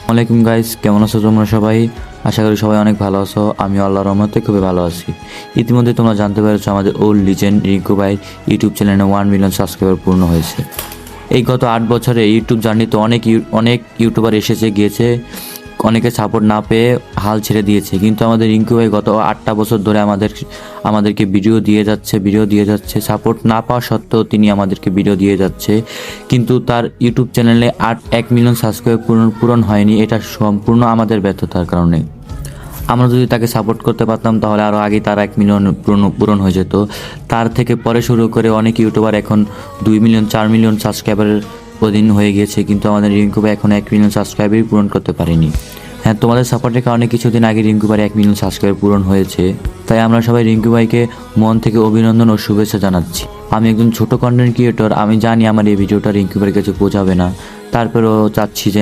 ওয়ালাইকুম গাইস, কেমন আছো তোমরা সবাই? আশা করি সবাই অনেক ভালো আছো। আমি আল্লাহর রহমতে খুবই ভালো আছি। ইতিমধ্যে তোমরা জানতে পেরেছো আমাদের ওল্ড লিজেন্ড রিঙ্কু ভাই ইউটিউব চ্যানেলে 1 মিলিয়ন সাবস্ক্রাইবার পূর্ণ হয়েছে। এই গত 8 বছরে ইউটিউব জার্নিতে অনেক ইউটিউবার এসেছে গিয়েছে, অনেকে সাপোর্ট না পেয়ে হাল ছেড়ে দিয়েছে, কিন্তু আমাদের রিঙ্কু ভাই গত 8টা বছর ধরে আমাদেরকে ভিডিও দিয়ে যাচ্ছে। সাপোর্ট না পাওয়া সত্ত্বেও তিনি আমাদেরকে ভিডিও দিয়ে যাচ্ছে, কিন্তু তার ইউটিউব চ্যানেলে 1 মিলিয়ন সাবস্ক্রাইব পূরণ হয়নি। এটা সম্পূর্ণ আমাদের ব্যর্থতার কারণে। আমরা যদি তাকে সাপোর্ট করতে পারতাম তাহলে আরও আগে তার 1 মিলিয়ন পূরণ হয়ে যেত। তার থেকে পরে শুরু করে অনেক ইউটিউবার এখন 2 মিলিয়ন 4 মিলিয়ন সাবস্ক্রাইবারের অধীন হয়ে গেছে, কিন্তু আমাদের রিঙ্কু ভাই এখন 1 মিলিয়ন সাবস্ক্রাইবারই পূরণ করতে পারেনি। হ্যাঁ, তোমাদের সাপোর্টের কারণে কিছুদিন আগে রিঙ্কু ভাই 1 মিলিয়ন সাবস্ক্রাইবার পূরণ হয়েছে। তাই আমরা সবাই রিঙ্কু ভাইকে মন থেকে অভিনন্দন ও শুভেচ্ছা জানাচ্ছি। আমি একজন ছোট কন্টেন্ট ক্রিয়েটর, আমি জানি আমার এই ভিডিওটা রিঙ্কু ভাইয়ের কাছে পৌঁছাবে না, তারপরেও চাচ্ছি যে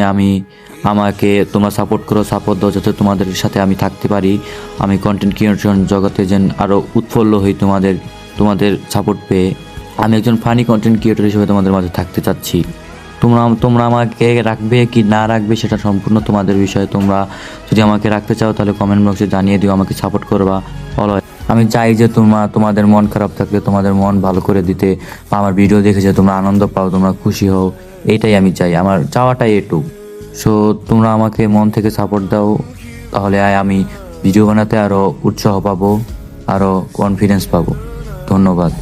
আমাকে তোমরা সাপোর্ট করো, সাপোর্ট দাও যাতে তোমাদের সাথে আমি থাকতে পারি। আমি কন্টেন্ট ক্রিয়েশন জগতে যেন আরও উৎফুল্ল হই তোমাদের সাপোর্ট পেয়ে। আমি একজন ফানি কন্টেন্ট ক্রিয়েটর হিসেবে তোমাদের মাঝে থাকতে চাচ্ছি। তোমরা আমাকে রাখবে কি না রাখবে সেটা সম্পূর্ণ তোমাদের বিষয়। তোমরা যদি আমাকে রাখতে চাও তাহলে কমেন্ট বক্সে জানিয়ে দিও, আমাকে সাপোর্ট করবা। আমি চাই যে তোমাদের মন খারাপ থাকলে তোমাদের মন ভালো করে দিতে, বা আমার ভিডিও দেখে যে তোমরা আনন্দ পাও, তোমরা খুশি হও, এইটাই আমি চাই। আমার চাওয়াটাই এটু। সো তোমরা আমাকে মন থেকে সাপোর্ট দাও, তাহলে আমি ভিডিও বানাতে আরও উৎসাহ পাবো, আরও কনফিডেন্স পাবো। ধন্যবাদ।